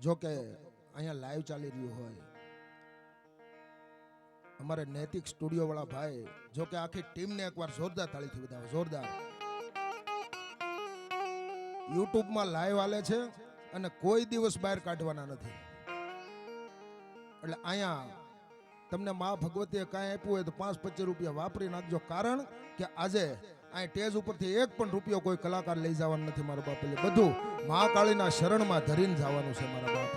જો કે અહીંયા લાઈવ ચાલી રહ્યું હોય, અમારે નૈતિક સ્ટુડિયો વાળા ભાઈ, જો કે આખી ટીમને એકવાર જોરદાર તાળીથી વધાવો, જોરદાર. યુટ્યુબમાં લાઈવ આલે છે અને કોઈ દિવસ બહાર કાઢવાના નથી. એટલે અહીંયા તમને મા ભગવતીએ કાંઈ આપ્યું હોય તો 5-25 રૂપિયા વાપરી નાખજો, કારણ કે આજે અહીં સ્ટેજ ઉપરથી એક પણ રૂપિયો કોઈ કલાકાર લઈ જવાનું નથી મારા બાપ. એટલે બધું મહાકાળીના શરણમાં ધરીને જવાનું છે મારા બાપ.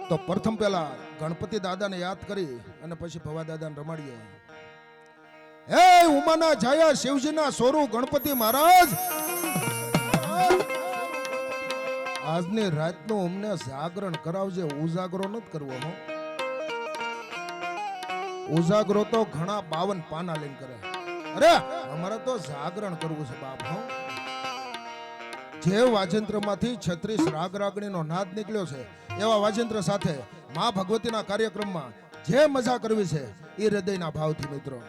તો પ્રથમ પહેલા ગણપતિ દાદાને યાદ કરી અને પછી ભવા દાદાને રમાડીએ. હે ઉમાના જાયા શિવજીના સોરુ ગણપતિ મહારાજ, આજની રાતનું અમને જાગરણ કરાવજે. ઉજાગરો નથી કરવો હો. ઉજાગરો તો ઘણા 52 પાના લઈને કરે. અરે અમારે તો જાગરણ કરવું છે બાપ હો. જે વાજંત્રમાંથી 36 રાગ રાગણીનો નાદ નીકળ્યો છે, એવા વાજંત્ર સાથે મા ભગવતીના કાર્યક્રમમાં જે મજા કરવી છે એ હૃદયના ભાવથી મિત્રો.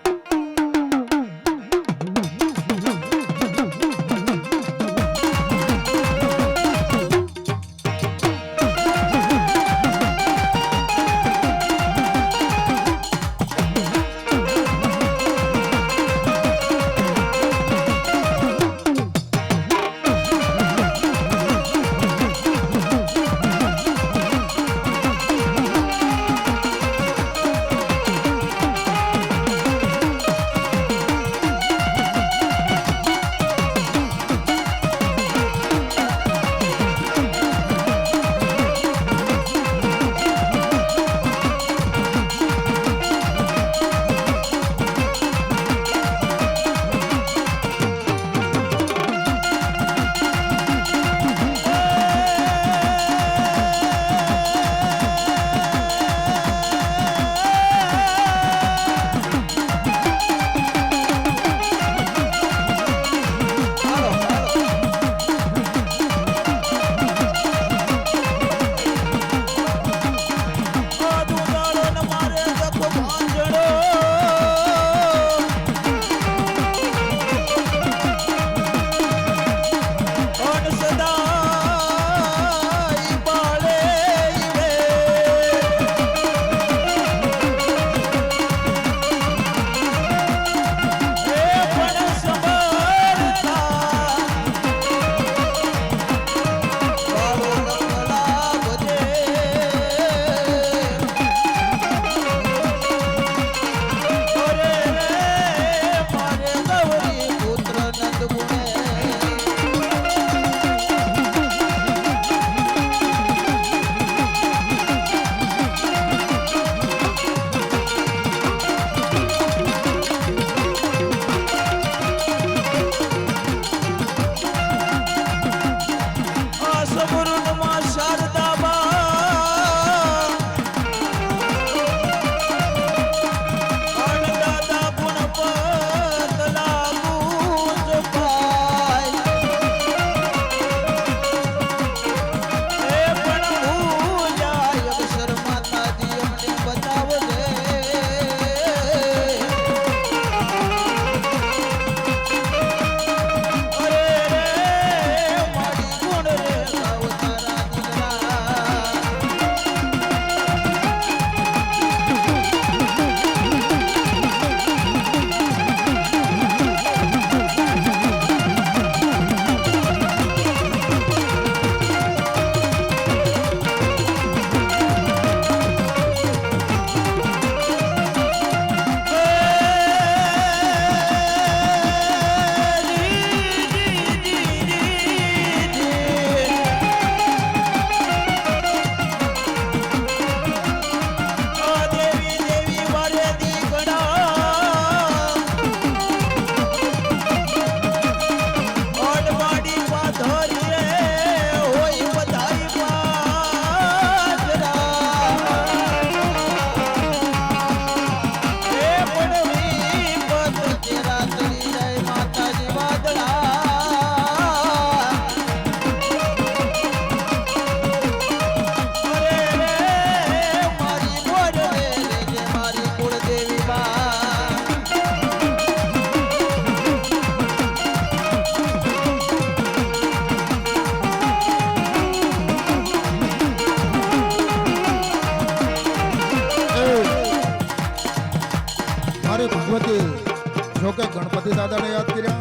દાદાને યાદ કર્યા,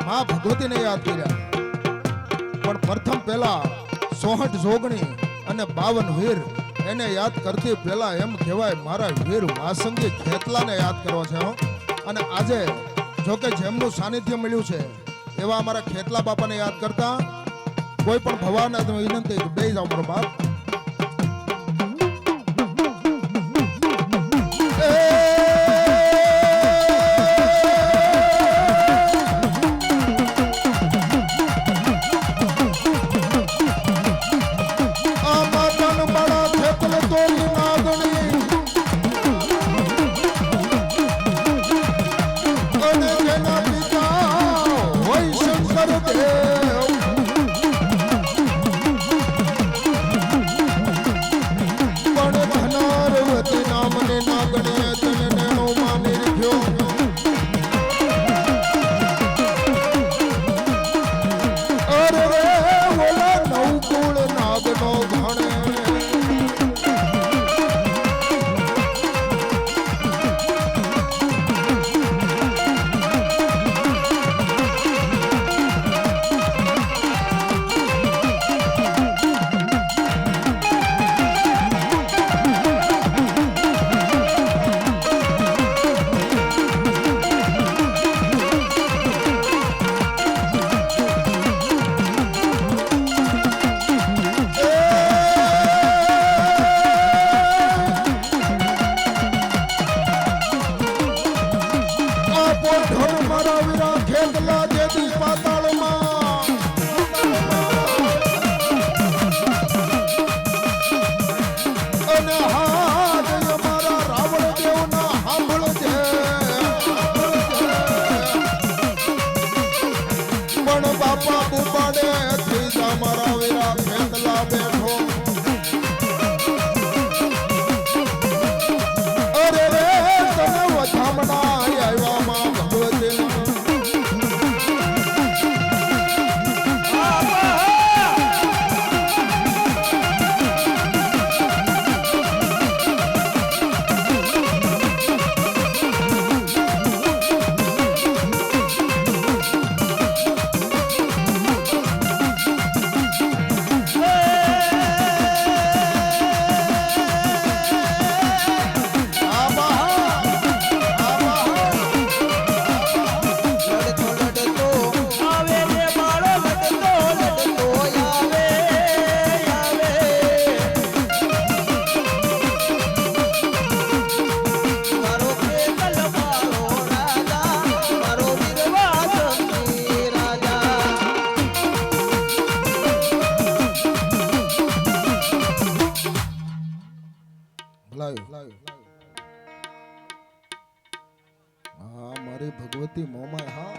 માં ભગવતીને યાદ કર્યા, પણ પ્રથમ પહેલા 64 જોગણી અને 52 વીર એને યાદ કરતી પહેલા એમ કહેવાય મારા વીર વાસંગી ખેતલાને યાદ કરો છે હો. અને આજે જો કે જેમનું સાનિધ્ય મળ્યું છે એવા અમારા ખેતલા બાપાને યાદ કરતા કોઈ પણ ભવાને વિનંતી બે જાઓ મારો બાપ. મારી ભગવતી મોમાય હા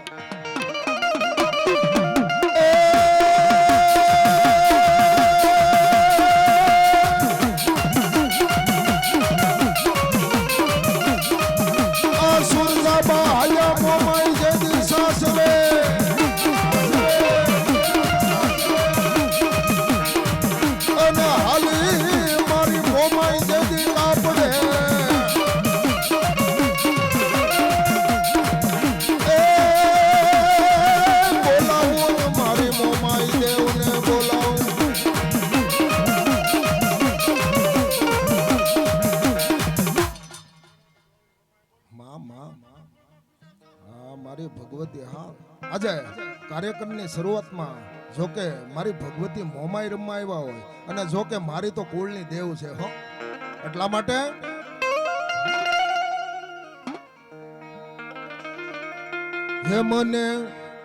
ભગવતી હા. આજે કાર્યક્રમની શરૂઆતમાં જો કે મારી ભગવતી મોમાઈ રમવા આવ્યા હોય અને જો કે મારી તો કુળની દેવ છે હો, એટલા માટે હે મને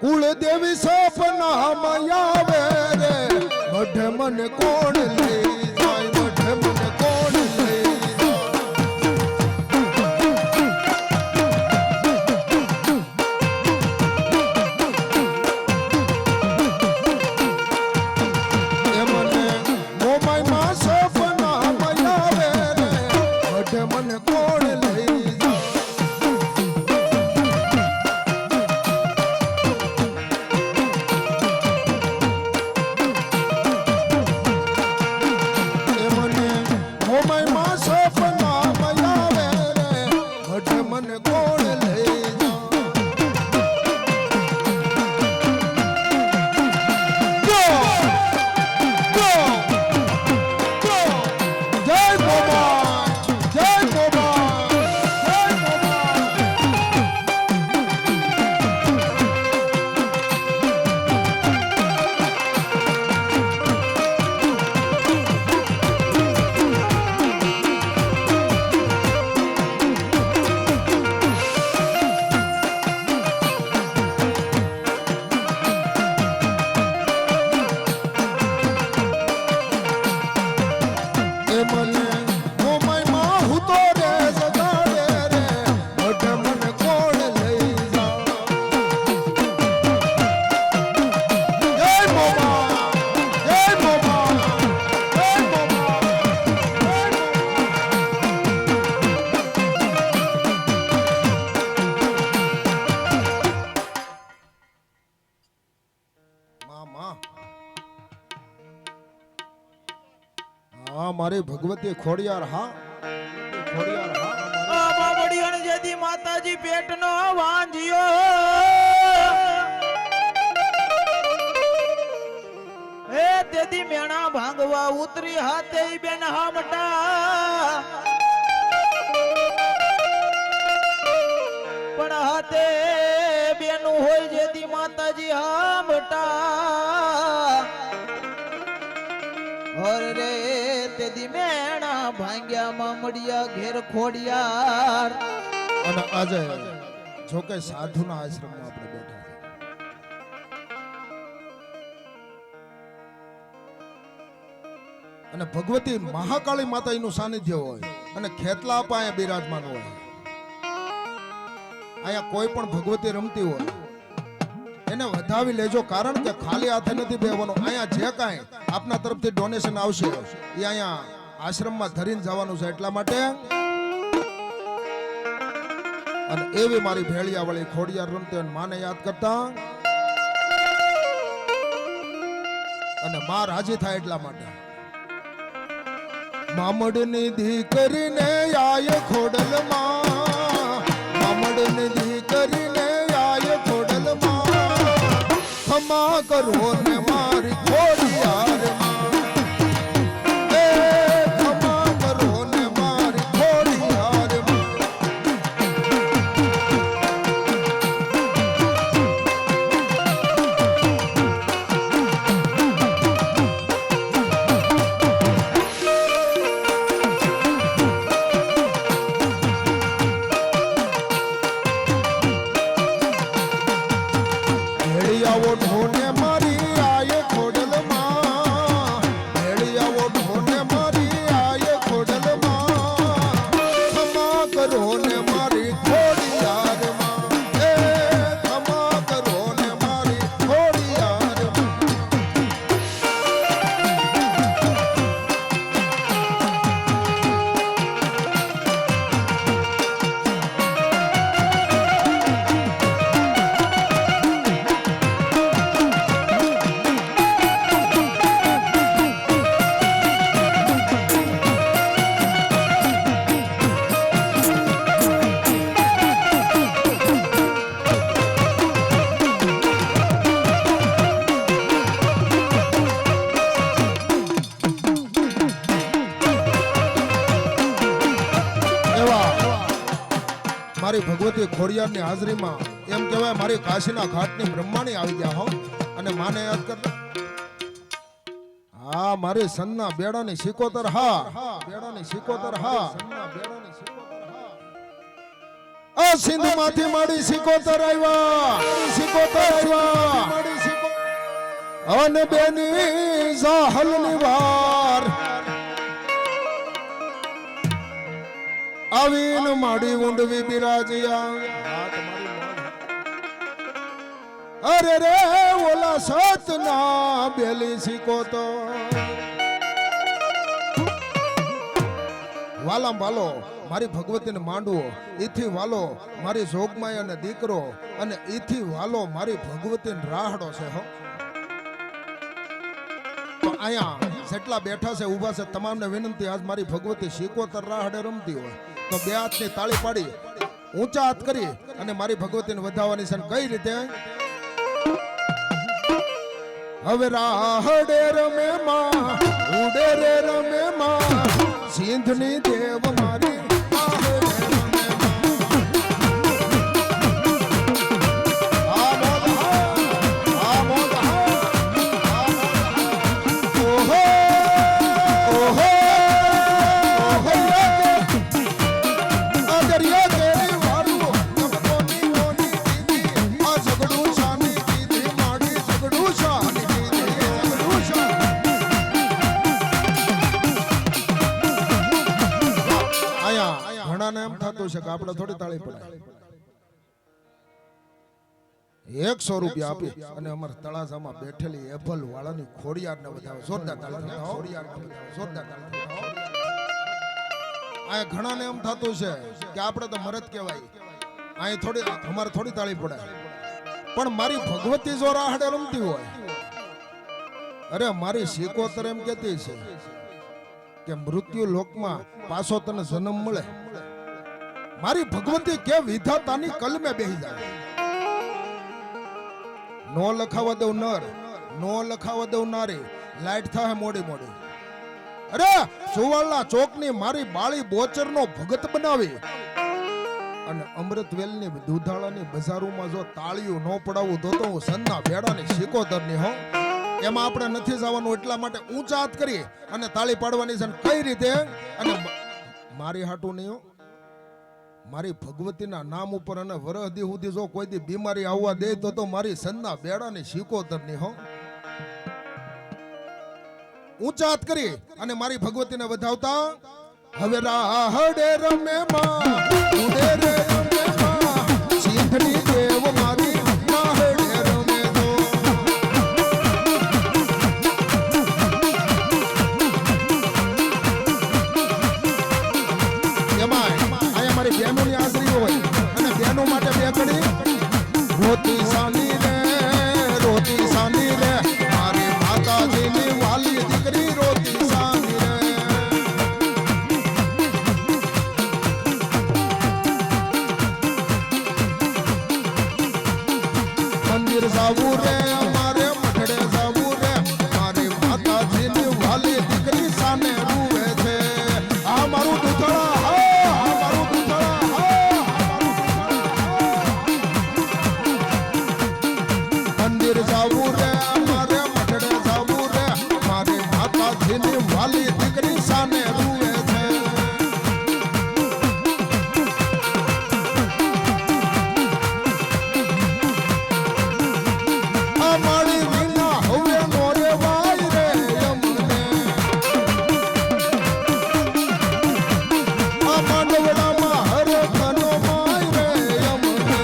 કુળ દેવી સપનામાં આવે રે, મઢે મને કોણ લઈ જાય, મઢે મને કોણ લઈ મને કોણ લઈ હા મારી ભગવતી ખોડિયાર હા ખોડિયાર હા આ બાબડીઓને જેથી માતાજી પેટનો વાંજ્યો એ તેથી મેણા ભાંગવા ઉતરી હાથે બેન હામટા પણ હાથે બેનું હોય જેથી માતાજી હામટા અરે રે તેથી મેણા ભાંગ્યા મામડિયા ઘેર ખોડિયાર અને આજે જો કે સાધુના આશ્રમમાં આપણે બેઠા છે અને ભગવતી મહાકાળી માતાનું સાનિધ્ય હોય અને ખેતલા આપા અહીંયા બિરાજમાન હોય અહીંયા કોઈ પણ ભગવતી રમતી હોય એને વધાવી લેજો કારણ કે ખાલી હાથે નથી બેવાનું અહીંયા જે કાંઈ આપના તરફથી ડોનેશન આવશે એ અહીંયા આશ્રમમાં ધરીને જવાનું છે એટલા માટે અને એવી મારી ભેળિયા વાળી ખોડિયાર રમતી અને માને યાદ કરતા અને માં રાજી થાય એટલા માટે મામડની દીકરીને આય ખોડલમાં મામડની દીકરીને આય ખોડલમાં ખમા કરો ને મારી ખોડિયાર મારી ભગવતી ખોડિયારની હાજરીમાં એમ કહેવાય મારી કાશીના ઘાટની બ્રહ્માણી આવી ગયા હો અને માને યાદ કરતા હા મારી સન્ના બેડાની સિકોતર હા બેડાની સિકોતર હા આ સિંધ માંથી મારી સિકોતર આવ્યા અને બેની જાહલની વાર આવીન માડી ઊંડવી બિરાજ્યા અરે રે ઓલા સતના બેલી શીખો તો વાલામ વાલો મારી ભગવતીને માંડવો ઈથી વાલો મારી જોગમાય અને દીકરો અને ઈથી વાલો મારી ભગવતીને રાહડો છે હો તો અહીંયા જેટલા બેઠા છે ઊભા છે તમામને વિનંતી આજ મારી ભગવતી શીકોતર રાહડે રમતી હોય તો બે હાથની તાળી પાડી ઊંચા હાથ કરી અને મારી ભગવતીને વધાવવાની છે કઈ રીતે હવે રાહડે રમે માં ઉડે રે રમે માં સિંધની દેવ મારી આપણે થોડી તાળી પડાય 100 રૂપિયા આપી અને અમારા તળાજામાં બેઠેલી એપલ વાળાની ખોડિયારને વધાવે જોરદાર તાળી ખોડિયારને જોરદાર તાળી આ ઘણાને એમ થતું છે કે આપણે તો મરદ કહેવાય અહીં થોડી અમારે થોડી તાળી પડાય પણ મારી ભગવતી જો રાહડે રમતી હોય અરે મારી શીકોતર એમ કહેતી છે કે મૃત્યુ લોકમાં પાછો તને જન્મ મળે. મારી ભગવતી કે વિધાતાની કલમે બેહી જાય. નો લખાવા દઉં નર, નો લખાવા દઉં નારી, લાઈટ થાય મોડી મોડી. અરે સુવાળના ચોકની મારી બાળી બોચરનો ભગત બનાવી અને અમૃતવેલની દૂધાળાની બજારોમાં જો તાળીઓ ન પડાવું તો હું સન્ના ભેડાની શિકોતરની હો. એમાં આપણે નથી જવાનું, એટલા માટે ઊંચા હાથ કરી અને તાળી પાડવાની છે. કઈ રીતે? અને મારી હાટું નહીં હો, મારી ભગવતીના નામ ઉપર અને વરહદી સુધી જો કોઈ દી બીમારી આવવા દે તો મારી સન્ના બેડાની શિકોતરની હો. ઊંચા હાથ કરી અને મારી ભગવતીને વધાવતા હવે રાહડે રમે માં ઉડે રે રમે માં સિંહની દેવ મારી રાહડે રમે તો એમાં આયા મારી બહેનોની હાજરી હોય અને બહેનો માટે બે કડી રોતી સાની રે મારી માતાજીની વાલી દીકરી રોતી સાની રે. મંદિર જાવું રે મારે મઠડે જાવું રે મારી માતાજીની વાલી દીકરી સામે રૂવે છે. આ મારું દૂધળા હા, આ મારું દૂધળા હા, મંદિર જાવું રે મારે મઠડે જાવું રે મારી માતાજીની વાલી દીકરી સામે રૂવે છે. અમારી વિના હવે મોરે વાય રે અમને આ માંડવડામાં હર તનો માય રે અમને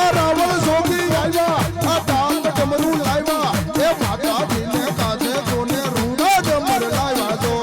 આ રાવણ જોગી આવ્યા આ ડાંગ ડમરું લાવ્યા એ માતાજીને કાજે કોને રૂડા ડમર લાવ્યા તો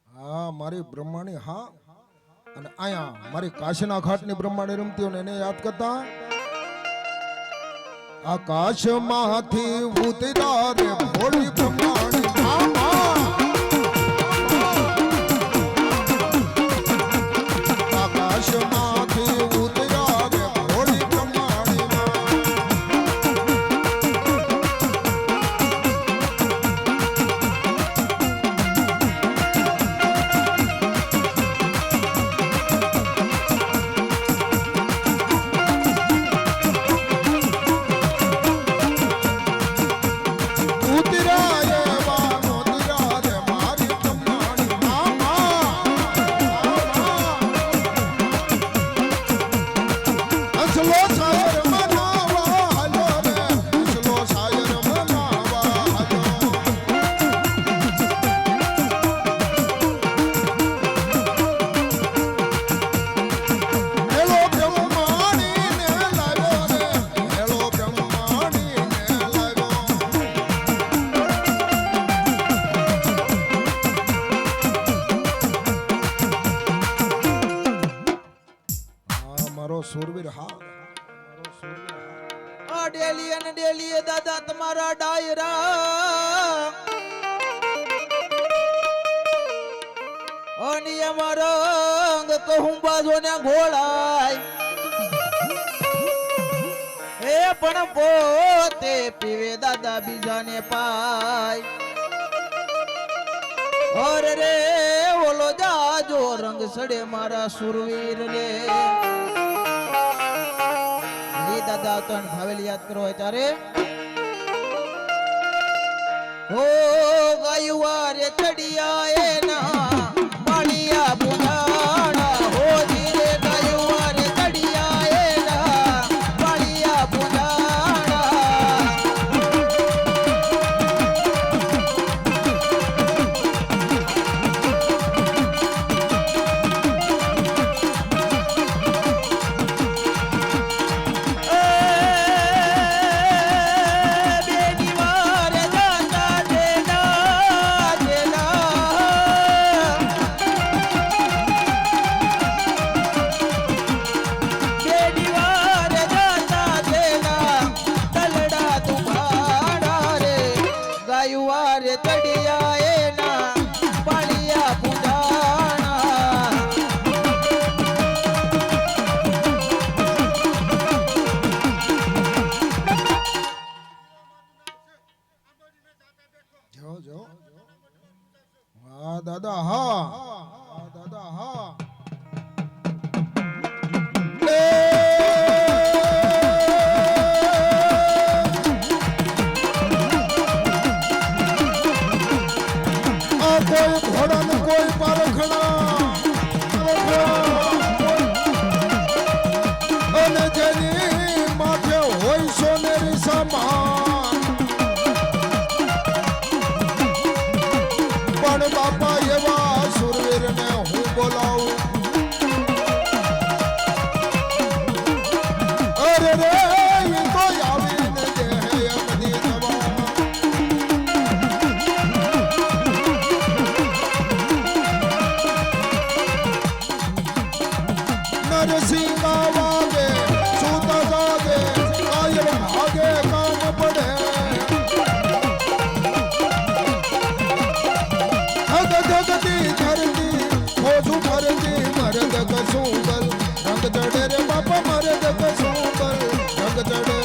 હા મારી બ્રહ્માણી હા અને આયા મારી કાશીના ઘાટની બ્રહ્માણી રમતી હોય ને એને યાદ કરતા આકાશમાંથી ઉતરા રે ભોળી બ્રહ્માણી આકાશમાંથી ઉતરા રે ભોળી બ્રહ્માણી ઉતરા ડેલીએ દાદા તમારા ડાયરા અને એમાં રંગ કહું બાજો ને ઘોળાય એ પણ પોતે પીવે દાદા બીજાને પાય ઓર રે ઓલો જાજો રંગ સડે મારા સુરવીર લે દાદા તો ભાવેલી યાદ કરો ત્યારે હો ગાયુઆ રે ચડિયા એના માળિયા પુજાણા હો ધીરે ગાયુઆ રે ચડિયા એના માળિયા પુજાણા દાદા હા દાદા હા કોઈ ઘોડા ને કોઈ પારખણા અને જેની માથે હોય સોનેરી સામાન પણ બાપા એવા સુરવીર ને હું બોલાવું અરે રે એ તો આવીને દે એમની દવા નરસિંહ વાગે સુત જાગે કાયમ ભાગે કામ પડે જગતી ધરતી ખોજું ફરતી મરદ કશું બલ રંગ ચડે રે બાપા મરદ કશું બલ રંગ ચડે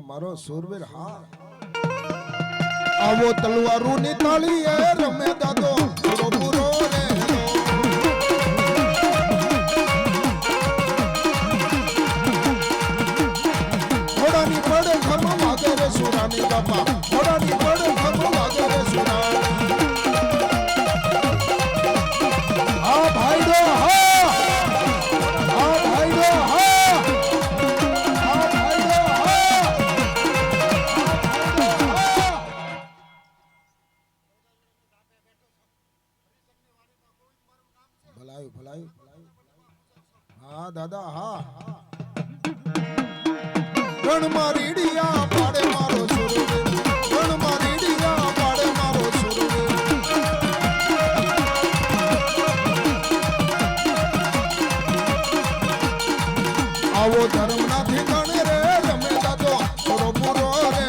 મારો સુરવીર હા આવો તલવારું ની તાળી એ રમે દાદો પૂરો પૂરો રે ઘોડાની પડ ખમ વાગે રે સુરાની બાપા ઘોડાની પડ ખમ વાગે રે સુરાની હા ભાઈડો હા હા ભાઈડો હા હા દાદા હા રણ મારીડિયા પાડે મારો સુરવીર રણ મારીડિયા પાડે મારો સુરવીર આવો ધર્મ ના ઠેકાણે રે રમે દાદો પૂરો પૂરો રે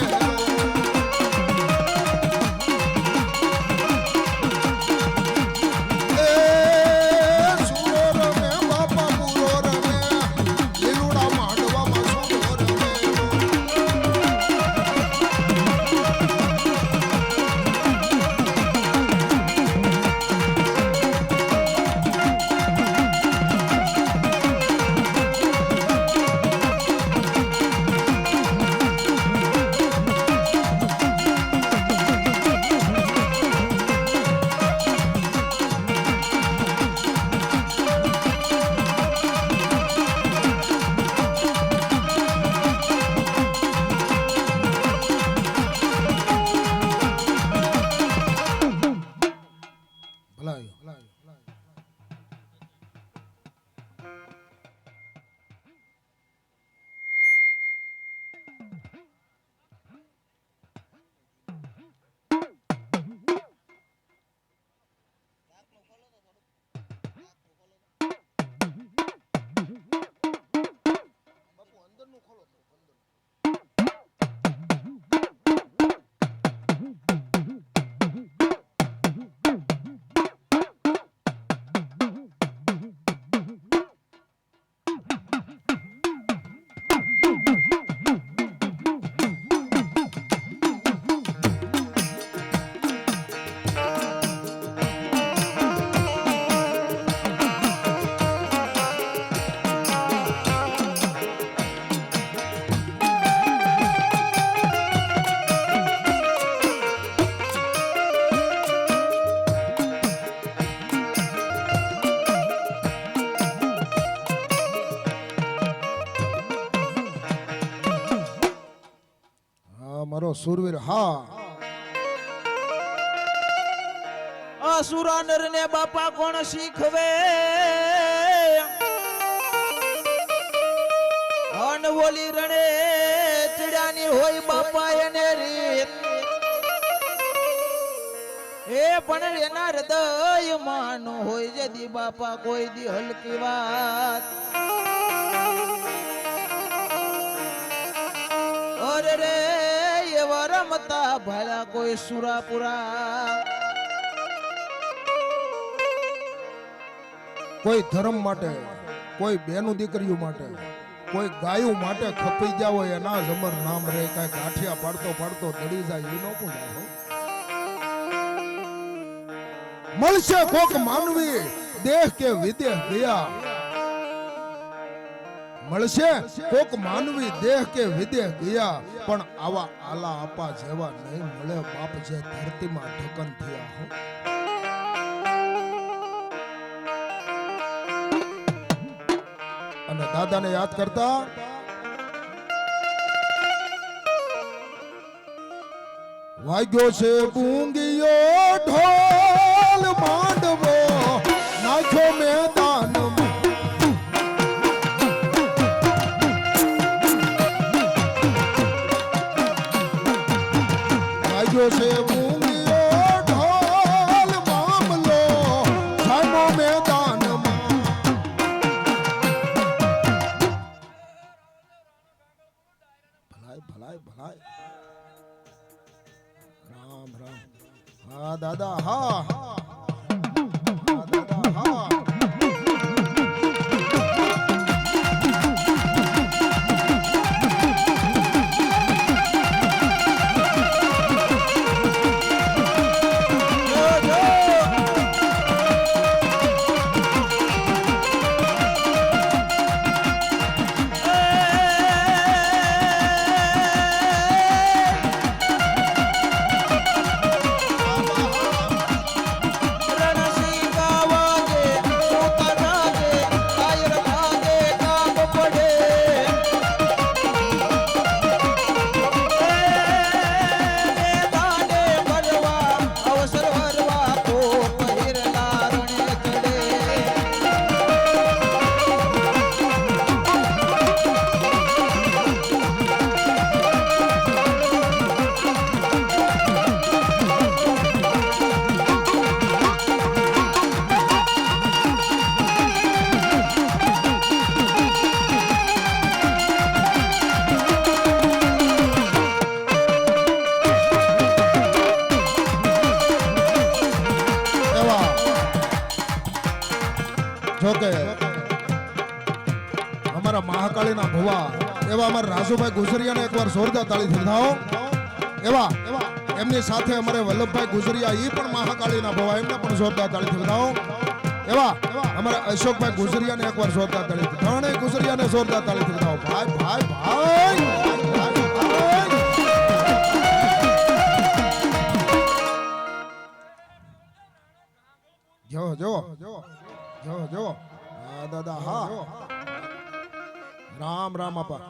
સુરવીર હા અસુરા નર ને બાપા કોણ શીખવે અનવોલી રણે ચડ્યાની હોય બાપા એને રીત એ પણ એના હૃદય માં હોય જદી બાપા કોઈ દી હલકી વાત અરે રે એવા રમતા ભાડા કોઈ સુરાપુરા કોઈ ધર્મ માટે કોઈ બેનું દીકરીઓ માટે કોઈ ગાયું માટે ખપી ગયા હોય એના જમર નામ રે કાંઈ ગાંઠિયા પાડતો પાડતો દડી જાય એ નો પૂજાય હો. મળશે કોક માનવી દેહ કે વિદેહ ગયા મળશે કોક માનવી દેહ કે વિદેહ ગયા પણ આવા આલા આપા જેવા નહીં મળે બાપ જે ધરતીમાં ઢકન થયા હો. અને દાદાને યાદ કરતા વાગ્યો છે બુંગીયો ઢોલ માંડવો નાખ્યો મેદાનમાં વાગ્યો છે બુંગીયો ઢોલ મામલો છાનો મેદાનમાં ભલાય ભલાય ભલાય રામ રામ હા દાદા હા હા દાદા હા જોકે અમારા મહાકાળીના ભુવા એવા અમારા રાજુભાઈ ગુજરિયાને એકવાર જોરદાર તાળી વધાવો. એવા એમની સાથે અમારે વલ્લભભાઈ ગુજરિયા ઈ પણ મહાકાળીના ભુવા એમને પણ જોરદાર તાળી વધાવો. એવા અમારા અશોકભાઈ ગુજરિયાને એકવાર જોરદાર તાળી ત્રણેય ગુજરિયાને જોરદાર તાળી વધાવો. ભાઈ ભાઈ ભાઈ જો જો જો જો હા દાદા હા રામ રામ આપા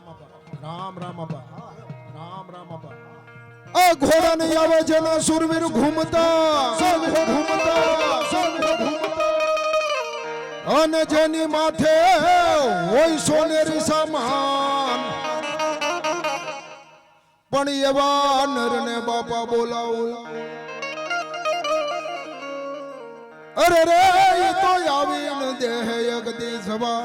રામ રામ આપા રામ રામ આપા આ ઘોડા નહીં આવે જેના સુરવીર ઘૂમતા અને જેની માથે હોય સોનેરી સામાન પણ એવા નરને બાપા બોલાવું અરે રે ઈ તો આવીને દેહ અગદી જવા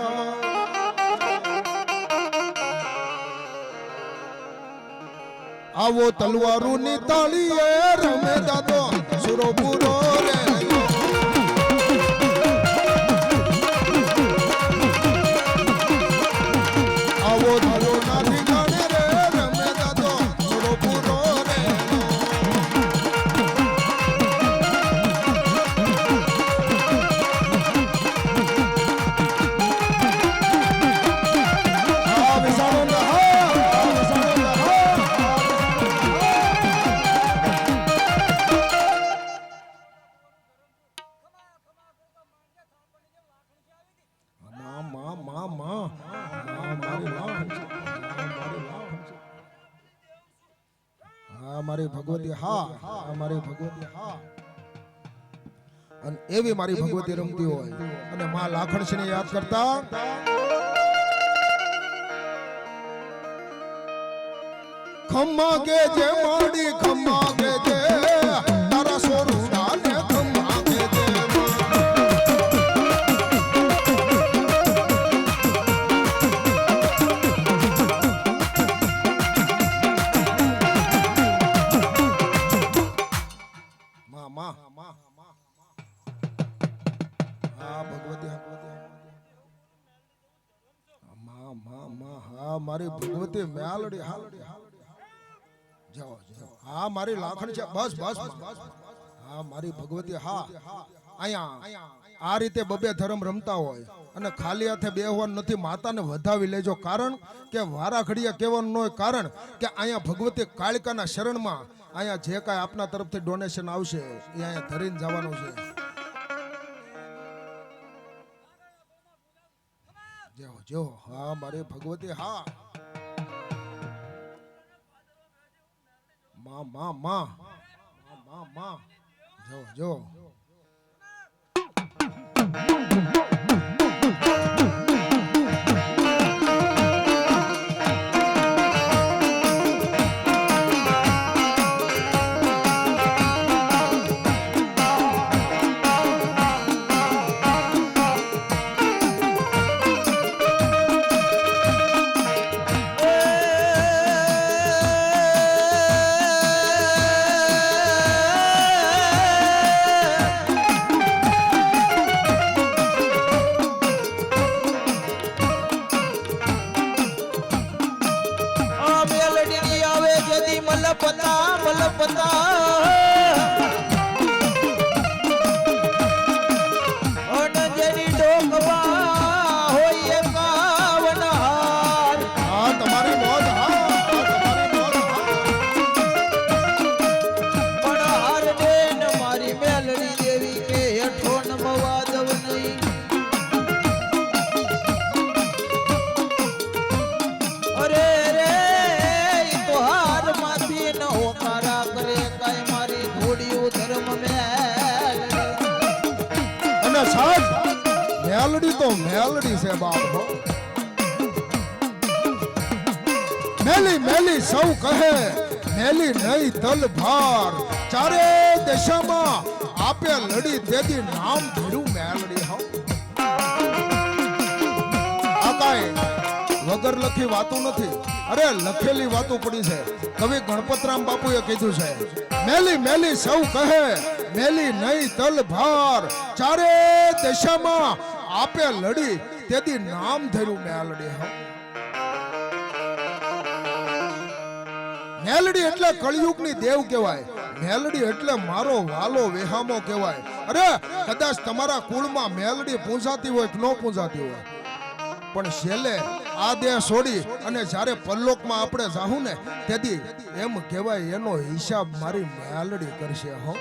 આવો તલવારું ની તાળીએ રમે દાદો સુરો પૂરો રે આવો ધરો ના ઠીકાણે રે રમે દાદો સુરો પૂરો રે મારી ભગવતી હા મારી ભગવતી હા અને એવી મારી ભગવતી રમતી હોય અને માં લાખણસિંહને યાદ કરતા ખમ્મા કે જે માડી ખમ્મા કે જે તારા સોરુડા ને ખમ્મા કે જે માં હા ભગવતી હા મારી ભગવતી મેલડી જાઓ હા મારી લાખણ છે બસ હા મારી ભગવતી હા અહીંયા આ રીતે બબે ધર્મ રમતા હોય અને ખાલી હાથે બેહવાનું નથી માતાને વધાવી લેજો કારણ કે વારા ઘડિયા કહેવાનું ન હોય કારણ કે અહીંયા ભગવતી કાળિકાના શરણમાં અહીંયા જે કાંઈ આપના તરફથી ડોનેશન આવશે એ અહીંયા ધરીને જવાનું છે જો હા મારી ભગવતી હા માં જો મેલડી તો મેલડી છે બાપ મેલી સૌ કહે મેલી નહીં તલ ભાર ચારે દેશામાં આપે લડી તેથી નામ ધર્યું મેલડી હો આ કાંઈ વગર લખી વાતું નથી અરે લખેલી વાતું પડી છે કવિ ગણપતરામ બાપુએ કીધું છે મેલી સૌ કહે મેલી નહીં તલ ભાર ચારે દેશામાં આપે લડી તેથી નામ ધર્યું મેલડી હો મેલડી એટલે કળિયુગની દેવ કહેવાય મેલડી એટલે મારો વાલો વેહામો કહેવાય અરે કદાચ તમારા કુળમાં મેલડી પૂંજાતી હોય કે ન પૂંજાતી હોય પણ છેલ્લે આ દેહ છોડી અને જ્યારે પરલોકમાં આપણે જાહું ને તેથી એમ કહેવાય એનો હિસાબ મારી મેલડી કરશે હો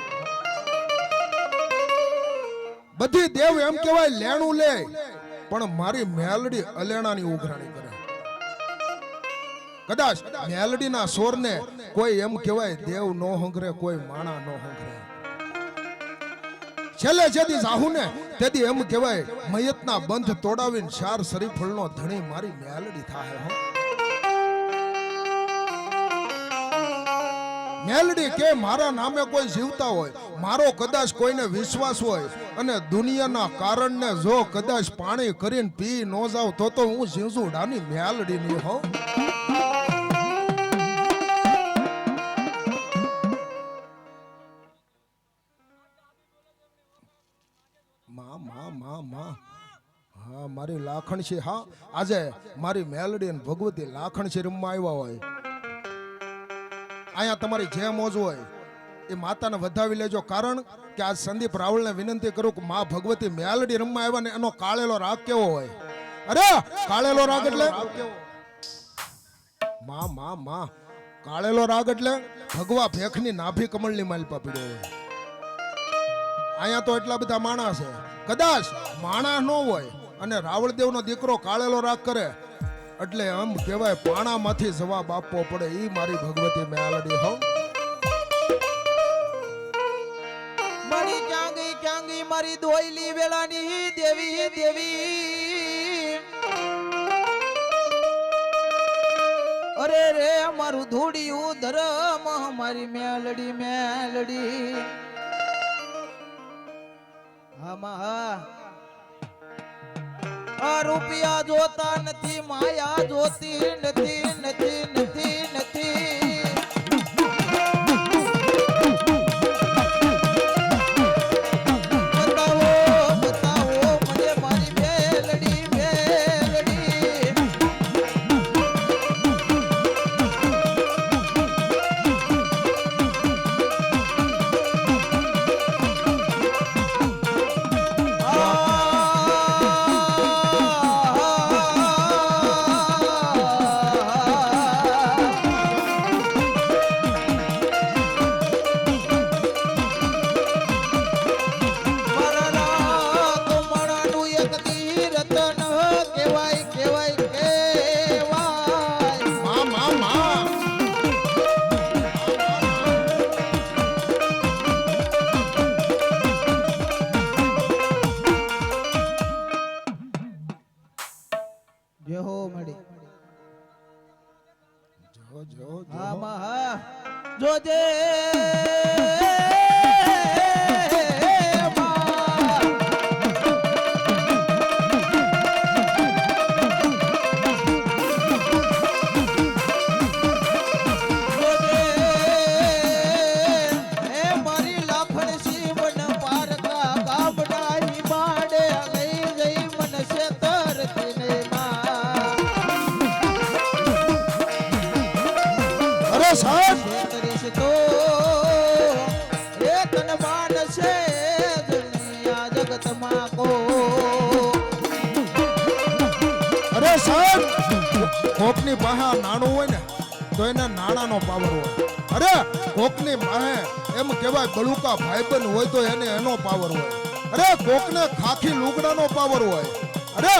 બધી દેવ એમ કહેવાય લેણું લે પણ મારી મેલડી અલેણાની ઉઘરાણી કરે કદાચ મેલડીના સોરને કોઈ એમ કહેવાય દેવ નો હંગરે કોઈ માણા નો હંગરે છેલ્લે જેથી જાહુ ને તેથી એમ કહેવાય મયતના બંધ તોડાવીને ચાર શરીફળનો ધણી મારી મેલડી થાય હો મેલડી કે મારા નામે કોઈ જીવતા હોય મારો કદાચ કોઈને વિશ્વાસ હોય અને દુનિયાના કારણને જો કદાચ પાણી કરીને પી ન જાવ તો હું જીવસુડાની મેલડી ની હો હા મારી લાખણ છે હા આજે મારી મેલડી અને ભગવતી લાખણ છે રમવા આવ્યા હોય અહીંયા તમારી જે મોજ હોય એ માતાને વધાવી લેજો કારણ કે આજ સંદીપ રાવળને વિનંતી કરું કે માં ભગવતી મેલડી રમવા આવ્યા ને એનો કાળેલો રાગ કેવો હોય અરે કાળેલો રાગ એટલે માં કાળેલો રાગ એટલે ભગવા ભેખની નાભી કમળની માલપા પીડ્યો હોય અહીંયા તો એટલા બધા માણસ છે કદાચ માણસ ન હોય અને રાવળદેવનો દીકરો કાળેલો રાગ કરે એટલે એમ કહેવાય પાણામાંથી જવાબ આપવો પડે ઈ મારી ભગવતી મેલડી હો મારી દોયલી વેળાની દેવી દેવી અરે રે મારું ધૂડિયું ધરમ મારી મેલડી મેલડી આમાં હા આ રૂપિયા જોતા નથી માયા જોતી નથી નથી નથી નથી બતાવો બતાવો મને મારી મેલડી મેલડી જય હો મળી જો જો આમાં હા જોજે સાહેબ તો એ તન માનસે દુનિયા જગતમાં કો અરે સાહેબ કોકની પાસે નાણું હોય ને તો એને નાણાનો પાવર હોય અરે કોકની પાસે એમ કહેવાય બળુકા ભાઈબંધ હોય તો એને એનો પાવર હોય અરે કોકને ખાખી લુગડાનો પાવર હોય અરે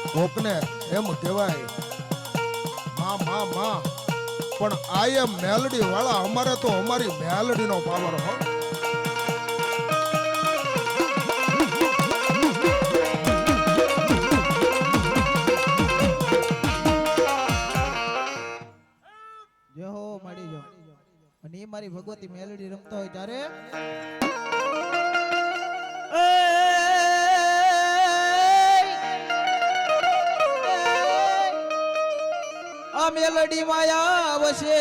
કોકને એમ કહેવાય માં માં માં પણ આ એ મેલડી વાળા અમારે તો અમારી મેલડીનો પાવર હો જય હો મળી જો અને એ મારી ભગવતી મેલડી રમતા હોય ત્યારે આ મેલડી માયા વસે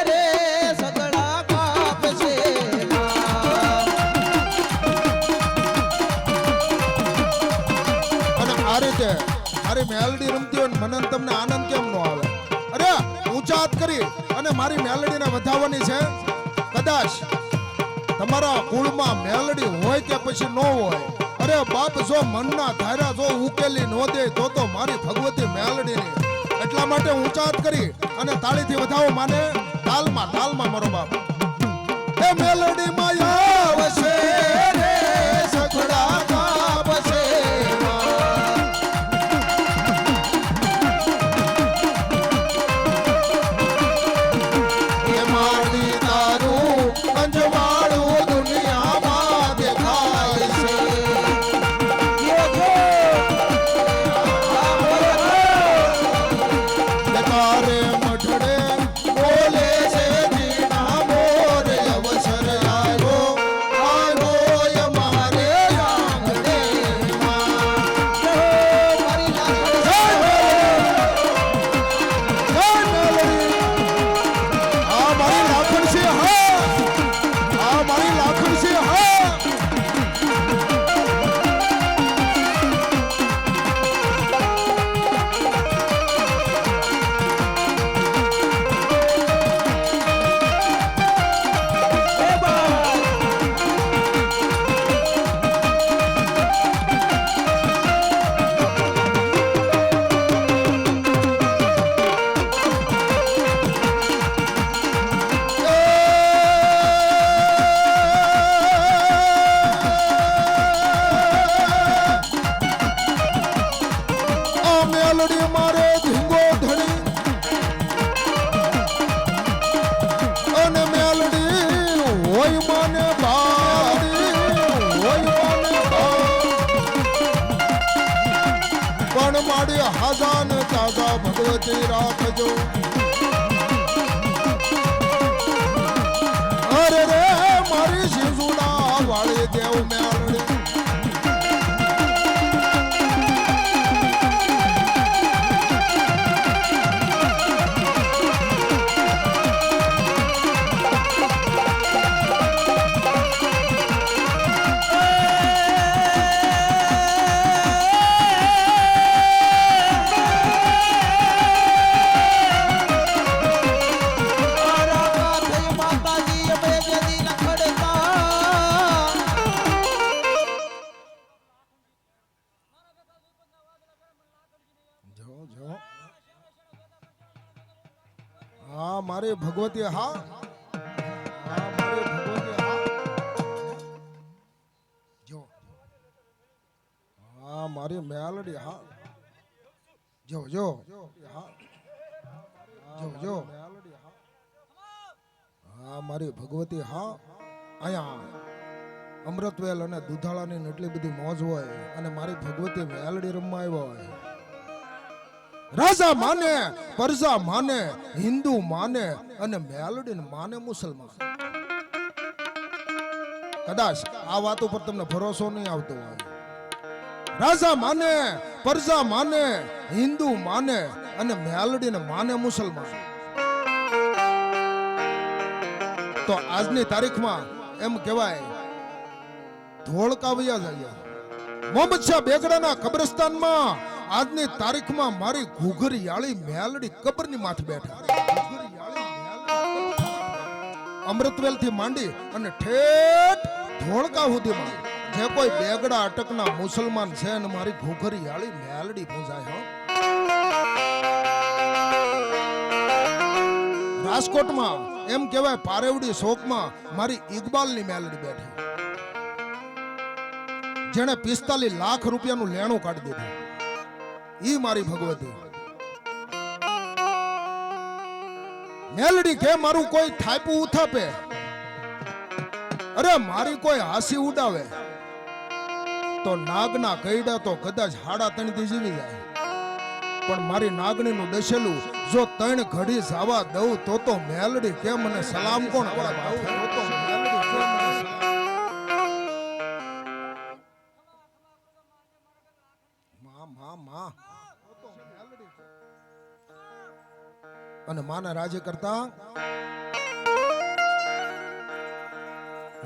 રે સગડા કાપશે અને આ રીતે મારી મેલડી રમતી હોય ને મને ને તમને આનંદ કેમ નો આવે અરે ઊંચા હાથ કરી અને મારી મેલડીને વધાવવાની છે કદાચ તમારા કુળમાં મેલડી હોય કે પછી ન હોય અરે બાપ જો મનના ધારા જો ઉકેલી ન દે તો મારી ભગવતી મેલડીની એટલા માટે ઊંચા હાથ કરી અને તાળીથી વધાવો માને તાલમાં મારો બાપ એ મેલડી માયા વસે રે સગડા કાપશે એ માડી તારું અંજવાળું દુનિયામાં દેખાય છે તારે મઠડે બોલે છે જીના મોર અવસર આવ્યો સાચી રાખજો. અરે રે મારી શિશુડા વાળી દેવ મેળડી. હા મારી ભગવતી હા. હા મારી ભગવતી હા. જો હા મારી મેલડી હા. જો જો હા જો હા મારી ભગવતી હા. અહીંયા અમૃતવેલ અને દુધાળાની એટલી બધી મોજ હોય અને મારી ભગવતી મેલડી રમવા આવ્યા હોય. રાજા માને, પરજા માને, હિન્દુ માને અને મેલડી માને મુસલમાન. કદાચ આ વાત ઉપર તમને ભરોસો નહીં આવતો હોય. રાજા માને, પરજા માને, હિન્દુ માને અને મેલડી માને મુસલમાન. તો આજની તારીખમાં એમ કહેવાય ધોળકા વયા જાય. મોહમ્મદ શાહ બેગડાના કબ્રસ્તાનમાં આજની તારીખમાં મારી ઘૂઘરિયાળી મેલડી કબરની માથે બેઠા. અમૃતવેલ થી માંડી અને ઠેઠ ધોળકા સુધીમાં જે કોઈ બેગડા અટકના મુસલમાન છે ને મારી ઘૂઘરિયાળી મેલડી પૂજાય. હો રાજકોટમાં એમ કહેવાય પારેવડી શોકમાં મારી ઇકબાલની મેલડી બેઠી, જેણે 45 લાખ રૂપિયાનું લેણું કાઢી દીધું. ઈ મારી ભગવતી મેલડી કે મારું કોઈ થાપું ઉથાપે, અરે મારી કોઈ હાસી ઉડાવે તો નાગના કઈડા તો કદાચ હાડા તણથી જીવી જાય. પણ મારી નાગણીનું દશેલું જો 3 ઘડી જવા દઉં તો મેલડી કે મને સલામ કોણ કરે? અને માના રાજ્ય કરતા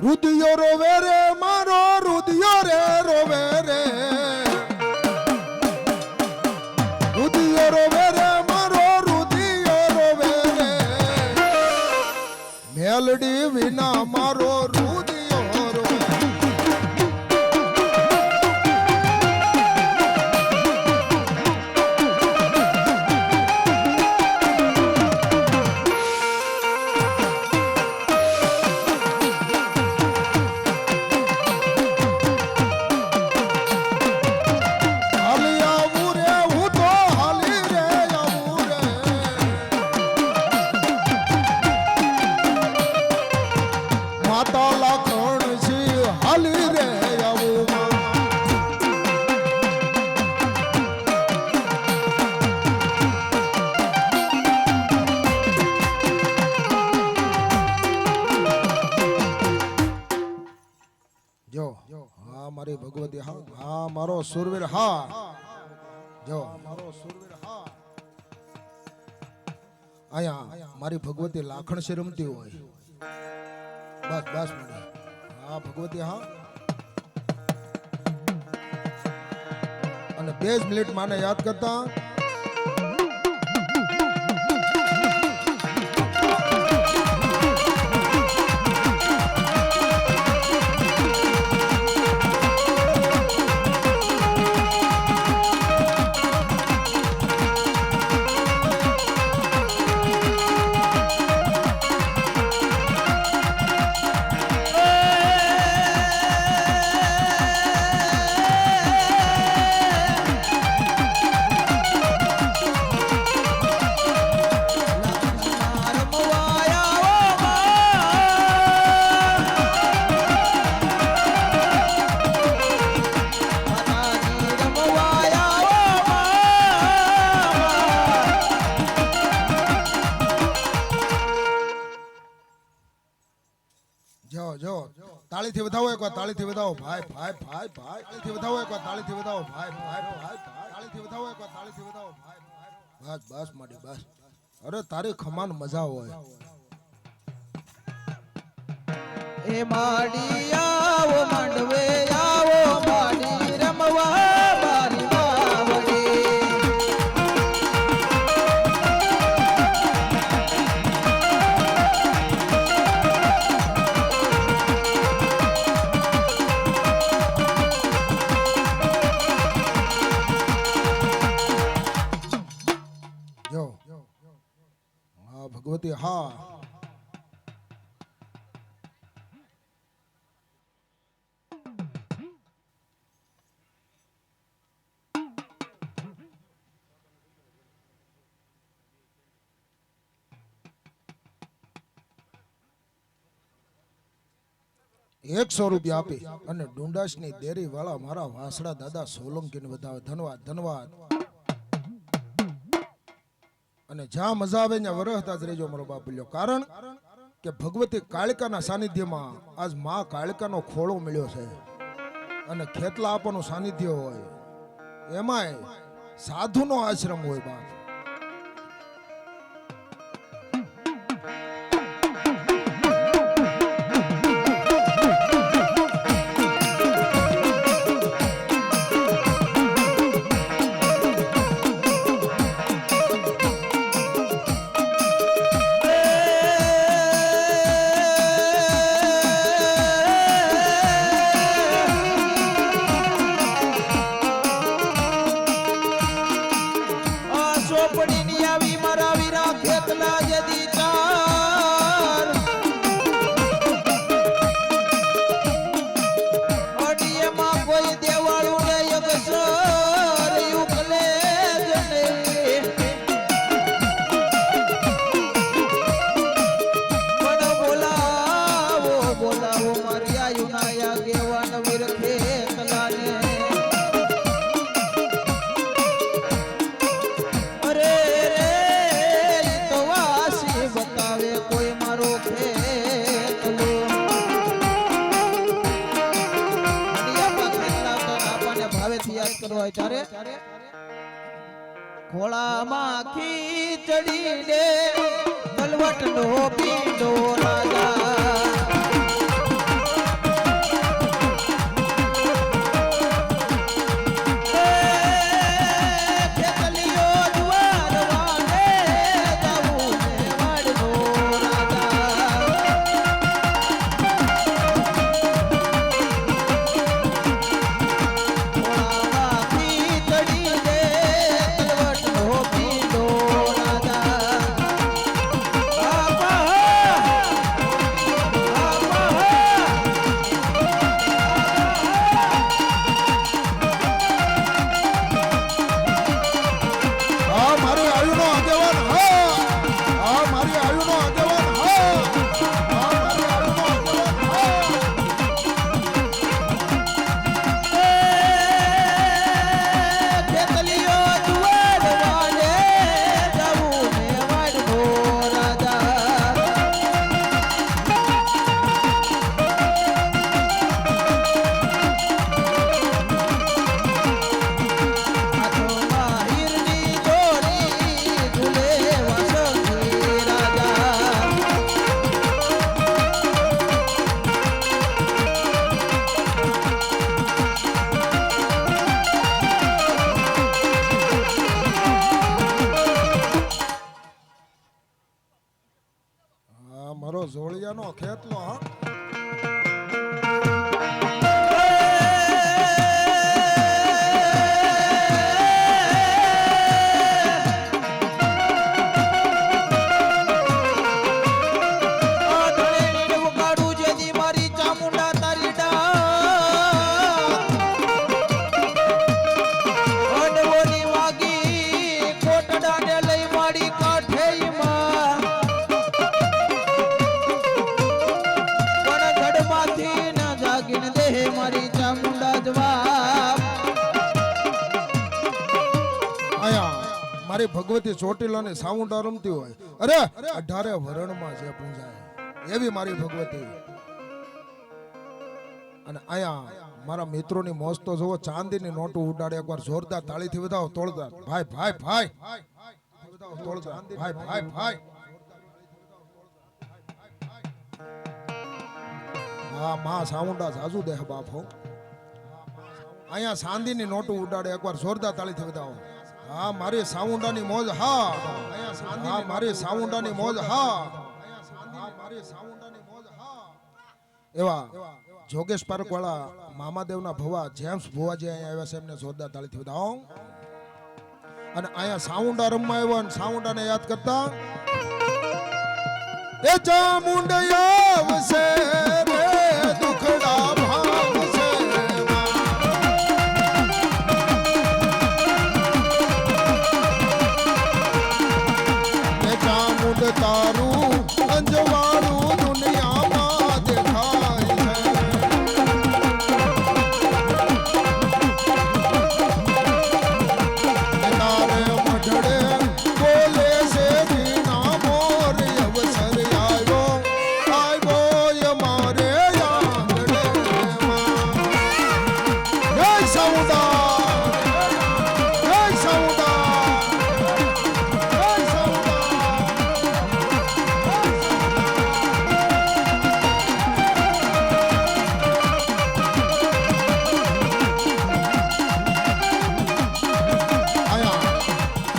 રુદિયો રોવે રે મારો રુદિયો રે રોવે રે, રુદિયો રોવે રે મારો રુદિયો રોવે રે, મેલડી વિના મારો રુદિયો રોવે. મારી ભગવતી હા. હા મારો સુરવીર હા. જો મારો સુરવીર હા. આયા મારી ભગવતી લાખણ સે રમતી હોય. બસ બસ મારી હા ભગવતી હા. અને 2 મિનિટ માને યાદ કરતા જો જો તાળીથી વધાવો એકવાર, તાળીથી વધાવો ભાઈ ભાઈ ભાઈ ભાઈ, તાળીથી વધાવો એકવાર, તાળીથી વધાવો ભાઈ ભાઈ ભાઈ, તાળીથી વધાવો એકવાર, તાળીથી વધાવો ભાઈ ભાઈ. બસ બસ માડી બસ. અરે તારી ખમાન મજા હોય. એ માડી આવો માંડવે આવો માડી રમવા મારી બાવડી. જો હા ભગવતી હા. 100 રૂપિયા આપી અને ડુંડાસની ડેરી વાળા મારા વાસડા દાદા સોલંકીને વધાવે. ધન્યવાદ ધન્યવાદ. અને જ્યાં મજા આવે ત્યાં વરહતા જ રહેજો મારો બાપ બોલ્યો. કારણ કે ભગવતી કાળિકાના સાનિધ્યમાં આજ માં કાળિકાનો ખોળો મળ્યો છે અને ખેતલા આપવાનું સાનિધ્ય હોય, એમાંય સાધુનો આશ્રમ હોય બાપ. ખોળામાં ખીચડી દે તલવટ નો પીંડો રાજા. જોળિયાનો ખેતલો હા. મારી ભગવતી ચોટીલાની સાઉન્ડ રમતી હોય, અરે 18 વરણમાં જે પૂંજાય એવી મારી ભગવતી. અને અહીંયા મારા મિત્રોની મોજ તો જોવો, ચાંદીની નોટો ઉડાડે, એકવાર જોરદાર તાળીથી વધાવો. તોડદાર ભાઈ ભાઈ ભાઈ તોડદાર ભાઈ ભાઈ ભાઈ. હા માં સાઉન્ડા જાજુ દેહ બાપ હો. અહીંયા ચાંદીની નોટો ઉડાડે, એકવાર જોરદાર તાળીથી વધાવો. હા મારી સાઉન્ડાની મોજ. હા હા મારી સાઉન્ડાની મોજ. હા મારી સાઉન્ડાની મોજ. હા એવા જોગેશ પાર્ક વાળા મામાદેવના ભવા જેમ્સ ભુવાજી અહીંયા આવ્યા છે, એમને જોરદાર તાળીથી વધાવો. અને અહીંયા સાઉન્ડા રમવા આવ્યો અને સાઉન્ડાને યાદ કરતા એ ચામુંડ આવશે રે દુખડા ભાવશે. એ ચામુંડ તારું અંજવાળું દુનિયામાં દેખાય છે. તારે મઢડે બોલે છે દીના મોર, અવસર આવ્યો આવ્યો મારે આંગણેમાં. જય સાઉન્ડા, જય સાઉન્ડા, જય સાઉન્ડા.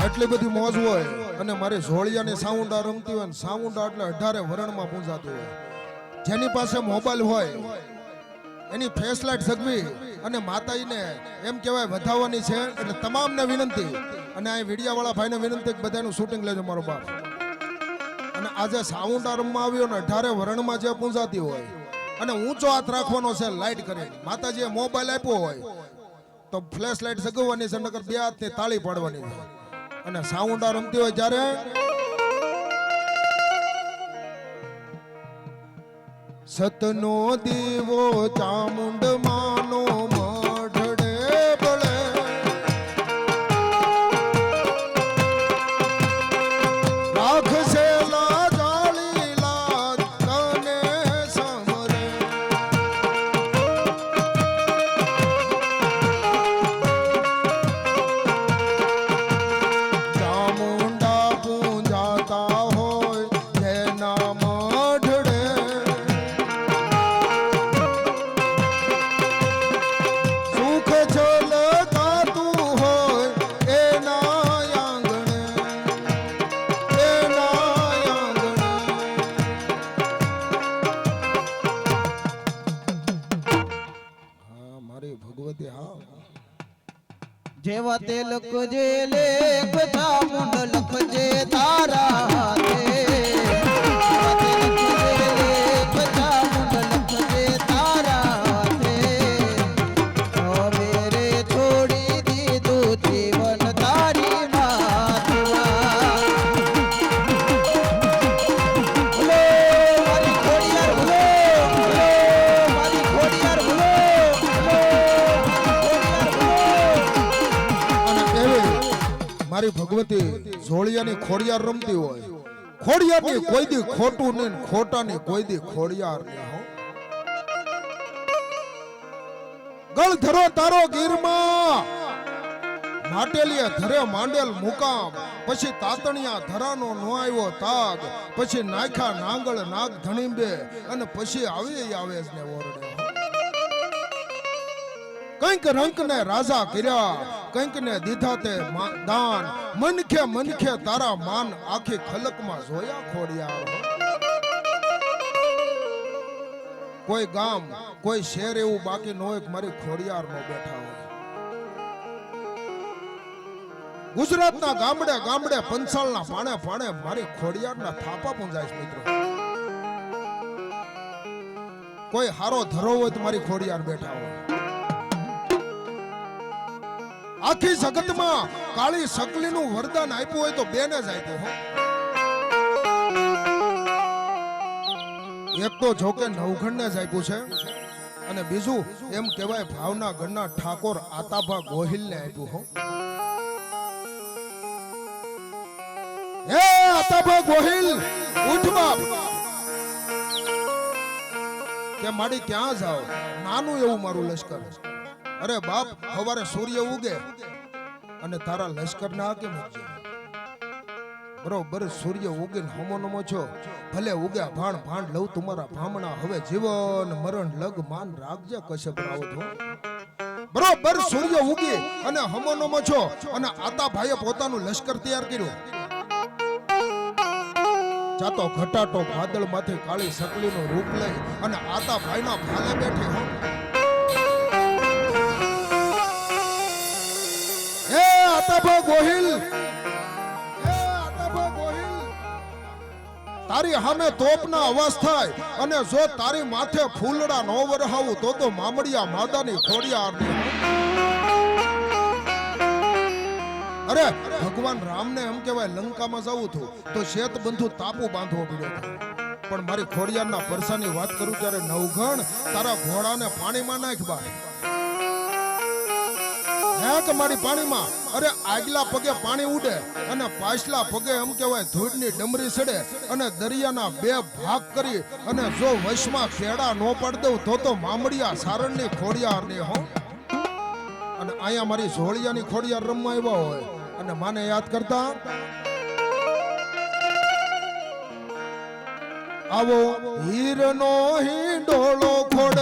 એટલી બધી મોજ હોય અને મારી ઝોળિયાની સાઉન્ડા રમતી હોય ને સાઉન્ડા એટલે 18 વરણમાં પૂંજાતી હોય. જેની પાસે મોબાઈલ હોય એની ફેસ લાઈટ સગવી અને માતાજીને એમ કહેવાય વધાવવાની છે. એટલે તમામને વિનંતી, અને આ વિડિયાવાળા ભાઈને વિનંતી કે બધાનું શૂટિંગ લેજો મારો બાપ. અને આજે સાઉન્ડા રમવા આવ્યો ને 18 વરણમાં જે પૂંજાતી હોય અને ઊંચો હાથ રાખવાનો છે લાઈટ કરીને. માતાજીએ મોબાઈલ આપ્યો હોય તો ફ્લેશ લાઈટ સગવવાની છે, નકર બે હાથની તાળી પાડવાની છે. અને સાઉન્ડા રમતી હોય જ્યારે સતનો દીવો ચામુંડ માનો મઢડે બળે, રાખશે લાજાળી લાજ તને સમરે. ચામુંડા પૂંજાતા હોય જેના મઢડે, સુખ છલકાતું હોય એના આંગણે, એના આંગણે. હા મારી ભગવતી. હા જેવા તે લખજે લેખ ચામુંડ લખજે તારા હાથે. જેવા તે લખજે લેખ ચામુંડ લખજે તારા હાથે. હવે રે છોડી દીધું જીવન તારી માથવા. ભલો મારી ખોડિયાર ભલો, ભલો મારી ખોડિયાર ભલો, ભલો મારી ખોડિયાર ભલો. અને એવી મારી ભગવતી ઝોળિયાની ખોડિયાર રમતી હોય. ખોડિયારની કોઈ દી ખોટું નહીં, ખોટાની કોઈ દી ખોડિયાર નહીં. હો ગળ ધરો તારો ગીરમાં, માટેલીએ ધરે માંડેલ મુકામ. પછી તાતણિયા ધરાનો નો આવ્યો તાગ, પછી નાખ્યા નાંગળ નાગ ધણીબે, અને પછી આવે આવે જ ને ઓરડે. કંઈક રંક ને રાજા કર્યા, કંઈક ને દીધા તે દાન. મનખે મનખે તારા માન, આખી ખલકમાં જોયા ખોડિયાર. કોઈ ગામ કોઈ શહેર એવું બાકી ન હોય કે મારી ખોડિયાર નો બેઠા હોય. ગુજરાતના ગામડે ગામડે પંચાલના પાણે પાણે મારી ખોડિયારના થાપા પૂંજાય છે મિત્રો. કોઈ હારો ધરો હોય તો મારી ખોડિયાર બેઠા હોય. આખી જગતમાં કાળી શકલીનું વરદાન આપ્યું હોય તો બેને જ આપ્યું. હો એક તો જોકે નવઘણને જ આપ્યું છે, અને બીજું એમ કહેવાય ભાવના ગણના ઠાકોર આતાભા ગોહિલને આપ્યું. હો હે આતાભા ગોહિલ, ઉઠ બાપ. કે માડી ક્યાં જાઓ, નાનું એવું મારું લશ્કર. અરે બાપ, સવારે સૂર્ય ઉગે અને તારા લશ્કર ના હાકે મૂકજે. બરોબર સૂર્ય ઉગીને હમો નમો છો, ભલે ઉગ્યા ભાણ ભાંડ લઉં તમારા ભામણા, હવે જીવન મરણ લગ માન રાખજે કશ્યપ રાવત હો. બરોબર સૂર્ય ઉગી અને હમો નમો છો અને આતા ભાઈએ પોતાનું લશ્કર તૈયાર કર્યું. જાતો ઘટાટો વાદળ માંથી કાળી સકલીનું રૂપ લઈ અને આતા ભાઈના ભાલે બેઠી હો. હે આતાભા ગોહિલ, હે આતાભા ગોહિલ, તારી સામે તોપના અવાજ થાય અને જો તારી માથે ફૂલડા નો વરહાવું તો મામડિયા માદાની ખોડિયારની. અરે ભગવાન રામને એમ કહેવાય લંકામાં જવું હતું તો શેત બંધુ તાપુ બાંધવો પડ્યો હતો. પણ મારી ખોડિયારના પરસાની વાત કરું ત્યારે નવઘણ તારા ઘોડાને પાણીમાં નાખ બા. કે મારી પાણીમાં. અરે આગલા પગે પાણી ઉડે અને પાછલા પગે એમ કહેવાય ધૂળની ડમરી સડે અને દરિયાના બે ભાગ કરી અને જો વશમાં ખેડા નો પડ દઉં તો મામડિયા સારણની ખોડિયારની હો. અને અહીંયા મારી ઝોળિયાની ખોડિયાર રમવા આવ્યા હોય અને માને યાદ કરતા આવો હીરનો હિંડોળો ખોડ